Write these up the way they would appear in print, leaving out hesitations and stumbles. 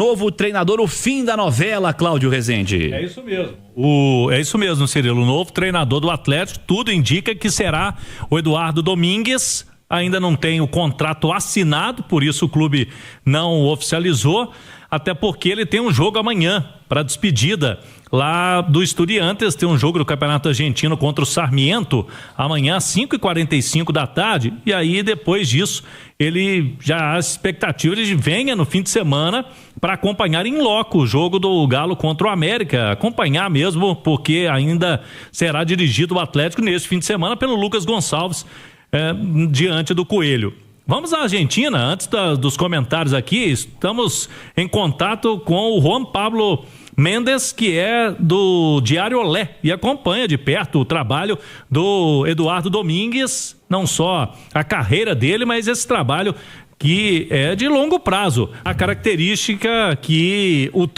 Novo treinador, o fim da novela, Cláudio Rezende. É isso mesmo. É isso mesmo, Cirilo. O novo treinador do Atlético, tudo indica que será o Eduardo Domingues. Ainda não tem o contrato assinado, por isso o clube não oficializou, até porque ele tem um jogo amanhã para despedida lá do Estudiantes. Tem um jogo do Campeonato Argentino contra o Sarmiento amanhã às 5h45 da tarde, e aí depois disso ele já há expectativa de venha no fim de semana para acompanhar em loco o jogo do Galo contra o América, acompanhar mesmo, porque ainda será dirigido o Atlético nesse fim de semana pelo Lucas Gonçalves, diante do Coelho. Vamos à Argentina. Antes dos comentários aqui, estamos em contato com o Juan Pablo Mendes, que é do Diário Olé e acompanha de perto o trabalho do Eduardo Domingues, não só a carreira dele, mas esse trabalho que é de longo prazo. A característica que o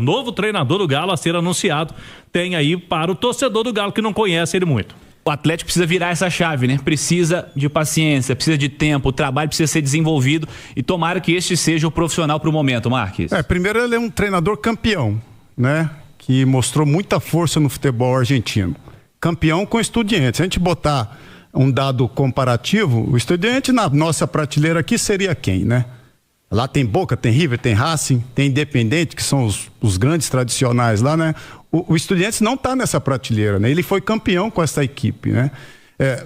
novo treinador do Galo a ser anunciado, tem aí para o torcedor do Galo que não conhece ele muito. O Atlético precisa virar essa chave, né? Precisa de paciência, precisa de tempo, o trabalho precisa ser desenvolvido e tomara que este seja o profissional para o momento, Marques. Primeiro ele é um treinador campeão, né? Que mostrou muita força no futebol argentino. Campeão com Estudiantes. Se a gente botar um dado comparativo, o Estudiantes na nossa prateleira aqui seria quem, né? Lá tem Boca, tem River, tem Racing, tem Independente, que são os grandes tradicionais lá, né? O Estudiantes não está nessa prateleira, né? Ele foi campeão com essa equipe, né?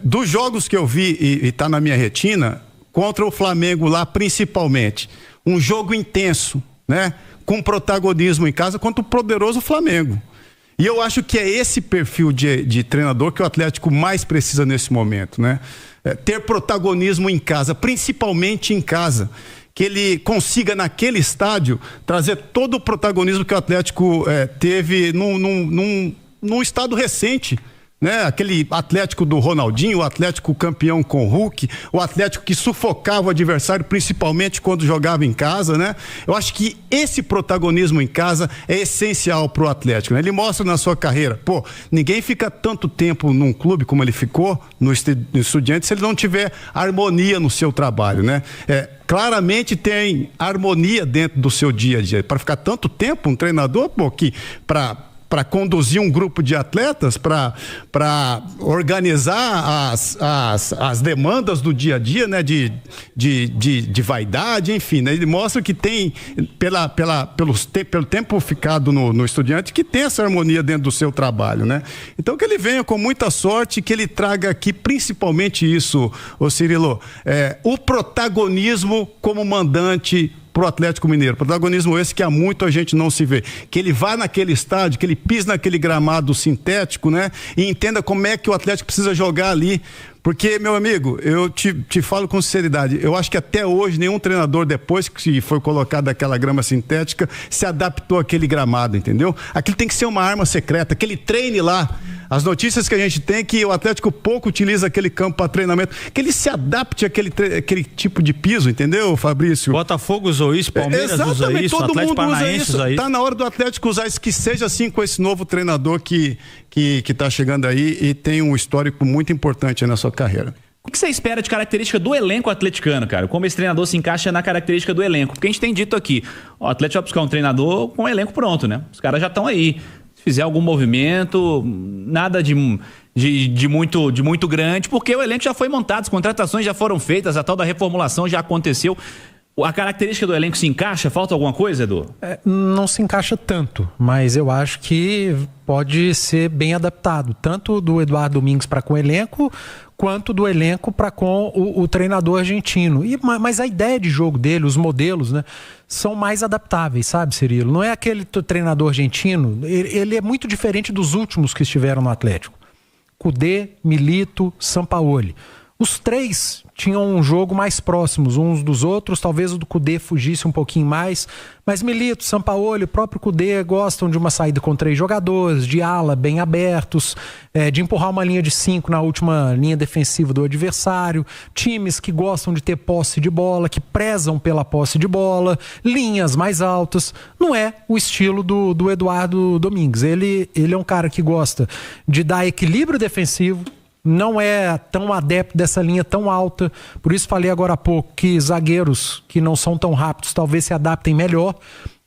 Dos jogos que eu vi e está na minha retina, contra o Flamengo lá principalmente, um jogo intenso, né? Com protagonismo em casa contra o poderoso Flamengo. E eu acho que é esse perfil de treinador que o Atlético mais precisa nesse momento, né? Ter protagonismo em casa, principalmente em casa. Que ele consiga naquele estádio trazer todo o protagonismo que o Atlético teve num estado recente, né? Aquele Atlético do Ronaldinho, o Atlético campeão com o Hulk, o Atlético que sufocava o adversário, principalmente quando jogava em casa, né? Eu acho que esse protagonismo em casa é essencial pro Atlético, né? Ele mostra na sua carreira, ninguém fica tanto tempo num clube como ele ficou no Estudiantes se ele não tiver harmonia no seu trabalho, né? Claramente tem harmonia dentro do seu dia a dia. Para ficar tanto tempo, um treinador, que para conduzir um grupo de atletas, para organizar as demandas do dia a dia, né? De vaidade, enfim, né? Ele mostra que tem, pelo tempo ficado no Estudiante, que tem essa harmonia dentro do seu trabalho, né? Então que ele venha com muita sorte, que ele traga aqui principalmente isso, ô Cirilo, o protagonismo como mandante pro Atlético Mineiro, protagonismo esse que há muito a gente não se vê, que ele vá naquele estádio, que ele pise naquele gramado sintético, né? E entenda como é que o Atlético precisa jogar ali, porque, meu amigo, eu te falo com sinceridade, eu acho que até hoje nenhum treinador, depois que foi colocado aquela grama sintética, se adaptou àquele gramado, entendeu? Aquilo tem que ser uma arma secreta, que ele treine lá. As notícias que a gente tem é que o Atlético pouco utiliza aquele campo para treinamento, que ele se adapte àquele tipo de piso, entendeu, Fabrício? Botafogo usou isso, Palmeiras usa isso, todo Atlético mundo Paranaense usa isso. Tá na hora do Atlético usar isso, que seja assim com esse novo treinador que tá chegando aí e tem um histórico muito importante aí na sua carreira. O que você espera de característica do elenco atleticano, cara? Como esse treinador se encaixa na característica do elenco? Porque a gente tem dito aqui, o Atlético vai buscar um treinador com o elenco pronto, né? Os caras já estão aí. Se fizer algum movimento, nada de muito grande, porque o elenco já foi montado, as contratações já foram feitas, a tal da reformulação já aconteceu. A característica do elenco se encaixa? Falta alguma coisa, Edu? Não se encaixa tanto, mas eu acho que pode ser bem adaptado, tanto do Eduardo Domingues para com o elenco, quanto do elenco para com o treinador argentino. Mas a ideia de jogo dele, os modelos, né, são mais adaptáveis, sabe, Cirilo? Não é aquele treinador argentino, ele é muito diferente dos últimos que estiveram no Atlético. Kudê, Milito, Sampaoli. Os três tinham um jogo mais próximos uns dos outros, talvez o do Kudê fugisse um pouquinho mais, mas Milito, Sampaoli, o próprio Kudê gostam de uma saída com 3 jogadores, de ala bem abertos, de empurrar uma linha de 5 na última linha defensiva do adversário, times que gostam de ter posse de bola, que prezam pela posse de bola, linhas mais altas. Não é o estilo do Eduardo Domingues. Ele é um cara que gosta de dar equilíbrio defensivo, não é tão adepto dessa linha tão alta, por isso falei agora há pouco que zagueiros que não são tão rápidos talvez se adaptem melhor,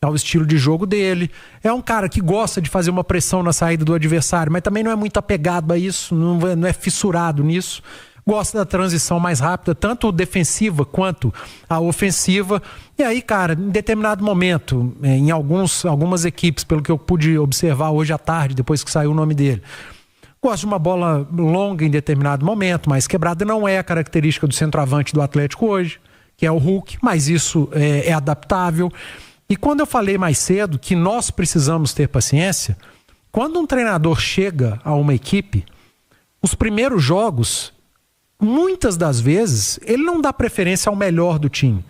ao estilo de jogo dele. É um cara que gosta de fazer uma pressão na saída do adversário, mas também não é muito apegado a isso, não é fissurado nisso. Gosta da transição mais rápida, tanto defensiva quanto a ofensiva. E aí, cara, em determinado momento, em algumas equipes, pelo que eu pude observar hoje à tarde, depois que saiu o nome dele, gosta de uma bola longa em determinado momento, mas quebrada não é a característica do centroavante do Atlético hoje, que é o Hulk, mas isso é adaptável. E quando eu falei mais cedo que nós precisamos ter paciência, quando um treinador chega a uma equipe, os primeiros jogos, muitas das vezes, ele não dá preferência ao melhor do time,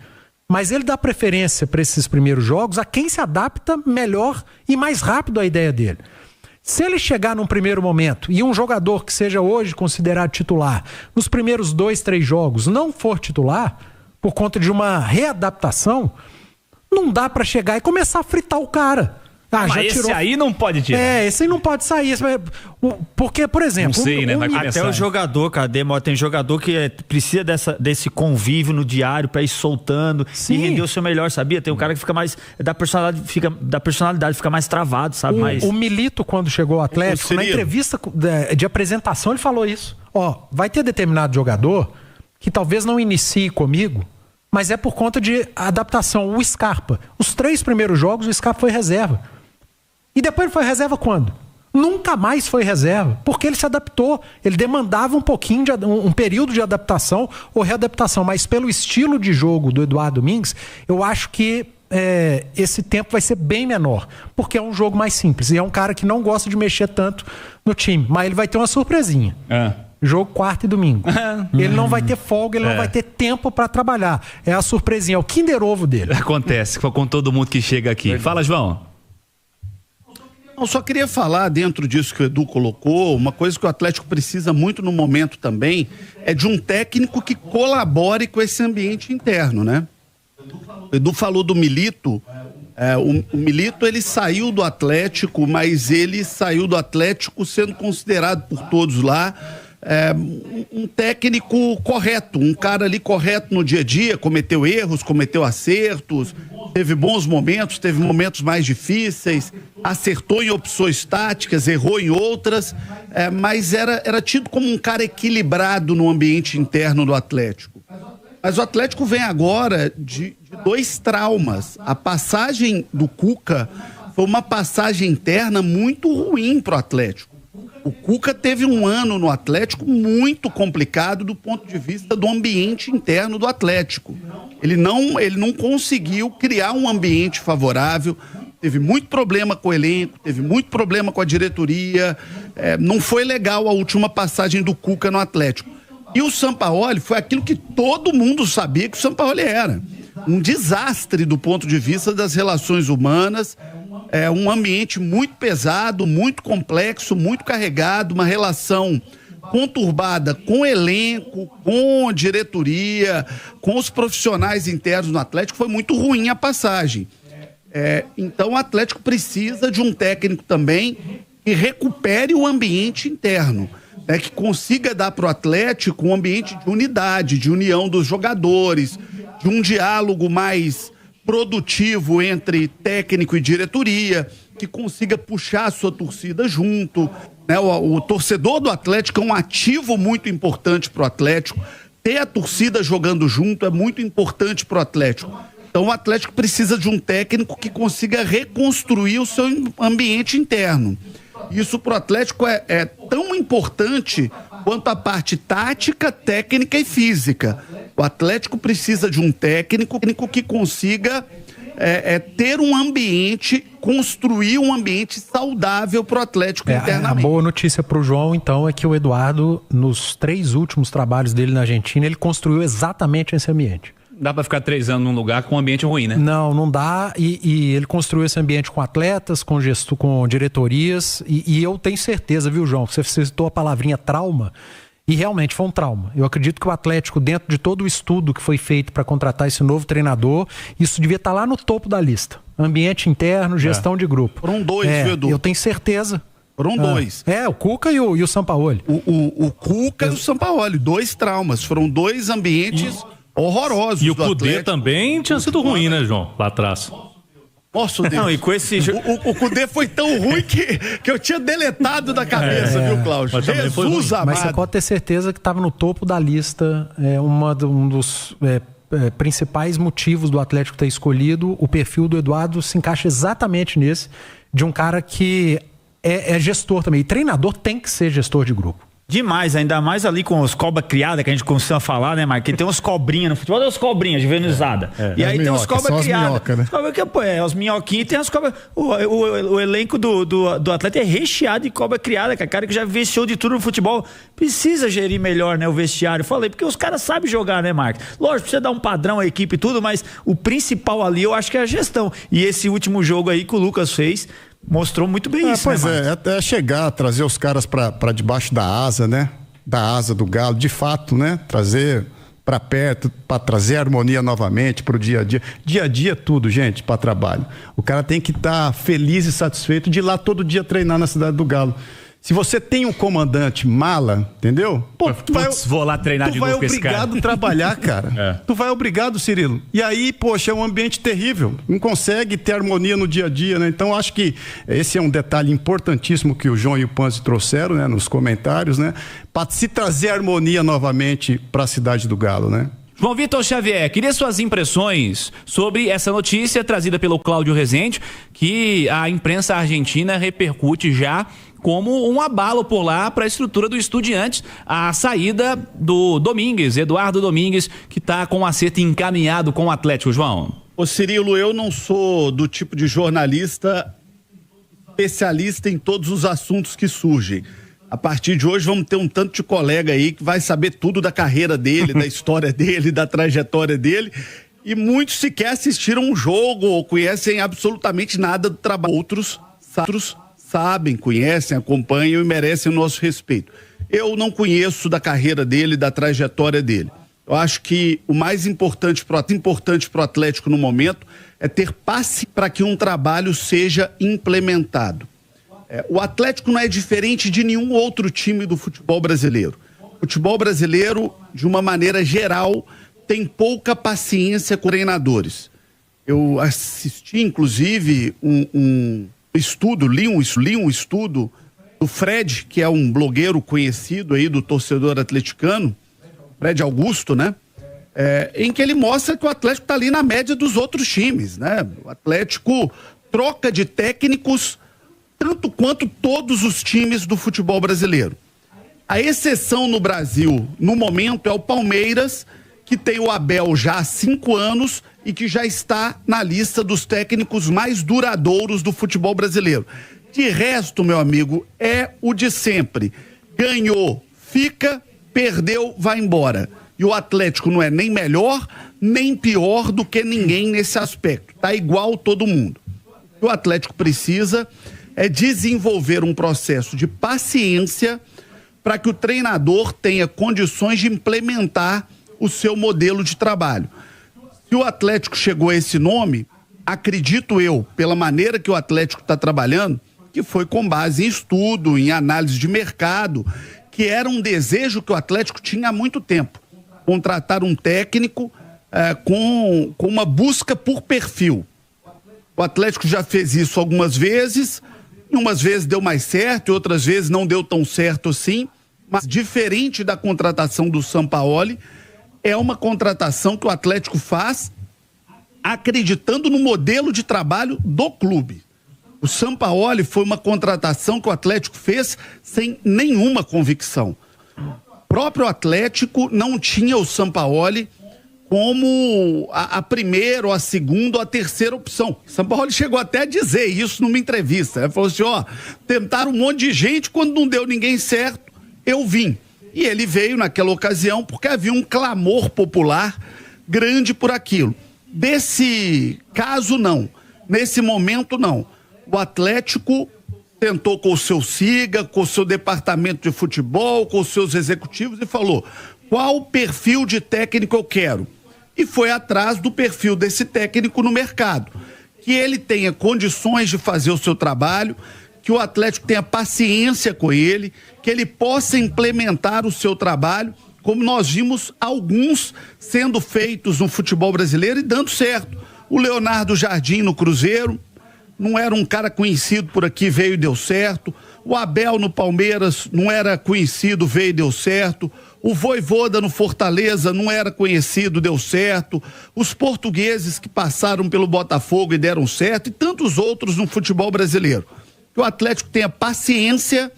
mas ele dá preferência para esses primeiros jogos a quem se adapta melhor e mais rápido à ideia dele. Se ele chegar num primeiro momento e um jogador que seja hoje considerado titular, nos primeiros 2, 3 jogos não for titular, por conta de uma readaptação, não dá pra chegar e começar a fritar o cara. Mas já esse tirou... aí não pode tirar. Esse aí não pode sair. Porque, por exemplo... Não sei, né? Vai começar. Até o jogador, cara, tem jogador que precisa desse convívio no diário pra ir soltando. Sim. E render o seu melhor, sabia? Tem um cara que fica mais... Da personalidade fica mais travado, sabe? O Milito, quando chegou ao Atlético, na entrevista de apresentação, ele falou isso. Vai ter determinado jogador que talvez não inicie comigo, mas é por conta de adaptação. O Scarpa, os 3 primeiros jogos, o Scarpa foi reserva. E depois ele foi reserva quando? Nunca mais foi reserva, porque ele se adaptou. Ele demandava um pouquinho, um período de adaptação ou readaptação, mas pelo estilo de jogo do Eduardo Domingues, eu acho que esse tempo vai ser bem menor, porque é um jogo mais simples. E é um cara que não gosta de mexer tanto no time, mas ele vai ter uma surpresinha. Jogo quarta e domingo. Ele não vai ter folga, ele não vai ter tempo pra trabalhar. É a surpresinha, é o Kinder Ovo dele. Acontece com todo mundo que chega aqui. Fala, João. Eu só queria falar, dentro disso que o Edu colocou, uma coisa que o Atlético precisa muito no momento também é de um técnico que colabore com esse ambiente interno, né? O Edu falou do Milito. O Milito, ele saiu do Atlético, mas ele saiu do Atlético sendo considerado por todos lá um técnico correto, um cara ali correto no dia a dia, cometeu erros, cometeu acertos, teve bons momentos, teve momentos mais difíceis, acertou em opções táticas, errou em outras, mas era tido como um cara equilibrado no ambiente interno do Atlético. Mas o Atlético vem agora de 2 traumas. A passagem do Cuca foi uma passagem interna muito ruim para o Atlético. O Cuca teve um ano no Atlético muito complicado do ponto de vista do ambiente interno do Atlético. Ele não conseguiu criar um ambiente favorável, teve muito problema com o elenco, teve muito problema com a diretoria, não foi legal a última passagem do Cuca no Atlético. E o Sampaoli foi aquilo que todo mundo sabia que o Sampaoli era. Um desastre do ponto de vista das relações humanas, um ambiente muito pesado, muito complexo, muito carregado, uma relação conturbada com o elenco, com a diretoria, com os profissionais internos no Atlético. Foi muito ruim a passagem. Então o Atlético precisa de um técnico também que recupere o ambiente interno, que consiga dar para o Atlético um ambiente de unidade, de união dos jogadores, de um diálogo mais produtivo entre técnico e diretoria, que consiga puxar a sua torcida junto, né? O torcedor do Atlético é um ativo muito importante para o Atlético. Ter a torcida jogando junto é muito importante para o Atlético. Então o Atlético precisa de um técnico que consiga reconstruir o seu ambiente interno. Isso para o Atlético é tão importante quanto a parte tática, técnica e física. O Atlético precisa de um técnico que consiga ter um ambiente, construir um ambiente saudável para o Atlético internamente. A boa notícia para o João, então, é que o Eduardo, nos 3 últimos trabalhos dele na Argentina, ele construiu exatamente esse ambiente. Dá pra ficar 3 anos num lugar com um ambiente ruim, né? Não dá. E ele construiu esse ambiente com atletas, com diretorias. E eu tenho certeza, viu, João? Você citou a palavrinha trauma. E realmente foi um trauma. Eu acredito que o Atlético, dentro de todo o estudo que foi feito para contratar esse novo treinador, isso devia estar lá no topo da lista. Ambiente interno, gestão de grupo. Foram 2, viu, Edu? Eu tenho certeza. Foram 2. O Cuca e o Sampaoli. O Cuca e o Sampaoli. 2 traumas. Foram 2 ambientes horrorosos. E o Cudê também tinha sido ruim, né, João? Lá atrás. Nossa, Deus. Não, e com esse o Cudê foi tão ruim que eu tinha deletado da cabeça, viu, Cláudio? Jesus amado. Mas você pode ter certeza que estava no topo da lista, um dos principais motivos do Atlético ter escolhido. O perfil do Eduardo se encaixa exatamente nesse, de um cara que é gestor também. E treinador tem que ser gestor de grupo. Demais, ainda mais ali com os cobra criada, que a gente costuma falar, né, Marcos? Que tem uns cobrinhas no futebol, tem uns cobrinhas juvenilizadas. E aí tem uns cobra criada. Né? Os minhoquinhos, tem as cobras. O elenco do Atlético é recheado de cobra criada, cara que já venceu de tudo no futebol. Precisa gerir melhor, né, o vestiário. Falei, porque os caras sabem jogar, né, Marcos? Lógico, precisa dar um padrão à equipe e tudo, mas o principal ali eu acho que é a gestão. E esse último jogo aí que o Lucas fez mostrou muito bem isso, pois né, até chegar, trazer os caras para debaixo da asa, né? Da asa do Galo, de fato, né? Trazer para perto, para trazer harmonia novamente para o dia a dia. Dia a dia é tudo, gente, para trabalho. O cara tem que estar feliz e satisfeito de ir lá todo dia treinar na cidade do Galo. Se você tem um comandante mala, entendeu? Pô, vou lá treinar de novo com esse cara. Tu vai obrigado a trabalhar, cara. Tu vai obrigado, Cirilo. E aí, poxa, é um ambiente terrível. Não consegue ter harmonia no dia a dia, né? Então, acho que esse é um detalhe importantíssimo que o João e o Panzi trouxeram, né? Nos comentários, né? Para se trazer harmonia novamente para a cidade do Galo, né? João Vitor Xavier, queria suas impressões sobre essa notícia trazida pelo Cláudio Rezende, que a imprensa argentina repercute já como um abalo por lá para a estrutura do Estudiantes, a saída do Domingues, Eduardo Domingues, que está com um acerto encaminhado com o Atlético, João. Ô Cirilo, eu não sou do tipo de jornalista especialista em todos os assuntos que surgem. A partir de hoje vamos ter um tanto de colega aí que vai saber tudo da carreira dele, da história dele, da trajetória dele, e muitos sequer assistiram um jogo ou conhecem absolutamente nada do trabalho. Outros sabem, conhecem, acompanham e merecem o nosso respeito. Eu não conheço da carreira dele, da trajetória dele. Eu acho que o mais importante para o Atlético no momento é ter passe para que um trabalho seja implementado. O Atlético não é diferente de nenhum outro time do futebol brasileiro. O futebol brasileiro, de uma maneira geral, tem pouca paciência com treinadores. Eu assisti, inclusive, li um estudo do Fred, que é um blogueiro conhecido aí do torcedor atleticano, Fred Augusto, né? Em que ele mostra que o Atlético está ali na média dos outros times, né? O Atlético troca de técnicos tanto quanto todos os times do futebol brasileiro. A exceção no Brasil, no momento, é o Palmeiras, que tem o Abel já há 5 anos e que já está na lista dos técnicos mais duradouros do futebol brasileiro. De resto, meu amigo, é o de sempre. Ganhou, fica, perdeu, vai embora. E o Atlético não é nem melhor, nem pior do que ninguém nesse aspecto. Tá igual todo mundo. O que o Atlético precisa é desenvolver um processo de paciência para que o treinador tenha condições de implementar o seu modelo de trabalho. Se o Atlético chegou a esse nome, acredito eu, pela maneira que o Atlético está trabalhando, que foi com base em estudo, em análise de mercado, que era um desejo que o Atlético tinha há muito tempo. Contratar um técnico com uma busca por perfil. O Atlético já fez isso algumas vezes, umas vezes deu mais certo, outras vezes não deu tão certo assim, mas diferente da contratação do Sampaoli, é uma contratação que o Atlético faz acreditando no modelo de trabalho do clube. O Sampaoli foi uma contratação que o Atlético fez sem nenhuma convicção. O próprio Atlético não tinha o Sampaoli como a primeira, ou a segunda, ou a terceira opção. O Sampaoli chegou até a dizer isso numa entrevista. Ele falou assim, tentaram um monte de gente, quando não deu ninguém certo, eu vim. E ele veio naquela ocasião porque havia um clamor popular grande por aquilo. Desse caso, não. Nesse momento, não. O Atlético tentou com o seu SIGA, com o seu departamento de futebol, com os seus executivos e falou, qual perfil de técnico eu quero? E foi atrás do perfil desse técnico no mercado. Que ele tenha condições de fazer o seu trabalho, que o Atlético tenha paciência com ele, que ele possa implementar o seu trabalho, como nós vimos alguns sendo feitos no futebol brasileiro e dando certo. O Leonardo Jardim no Cruzeiro, não era um cara conhecido por aqui, veio e deu certo. O Abel no Palmeiras não era conhecido, veio e deu certo. O Vojvoda no Fortaleza não era conhecido, deu certo. Os portugueses que passaram pelo Botafogo e deram certo, e tantos outros no futebol brasileiro. Que o Atlético tenha paciência,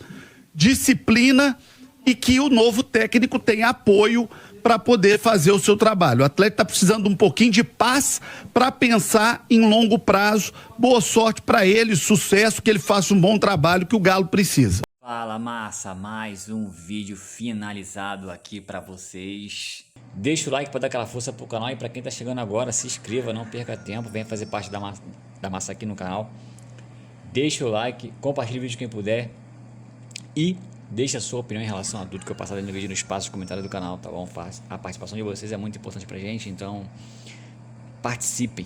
disciplina e que o novo técnico tenha apoio para poder fazer o seu trabalho. O Atlético está precisando de um pouquinho de paz para pensar em longo prazo. Boa sorte para ele, sucesso, que ele faça um bom trabalho que o Galo precisa. Fala, massa, mais um vídeo finalizado aqui para vocês. Deixa o like para dar aquela força pro canal, e para quem tá chegando agora, se inscreva, não perca tempo, venha fazer parte da massa aqui no canal. Deixa o like, compartilhe o vídeo quem puder e deixe a sua opinião em relação a tudo que eu passar dentro do vídeo no espaço de comentário do canal, tá bom? A participação de vocês é muito importante pra gente, então participe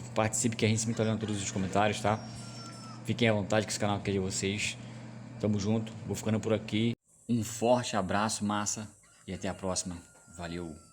que a gente sempre tá olhando todos os comentários, tá? Fiquem à vontade que esse canal aqui é de vocês. Tamo junto, vou ficando por aqui. Um forte abraço, massa, e até a próxima. Valeu!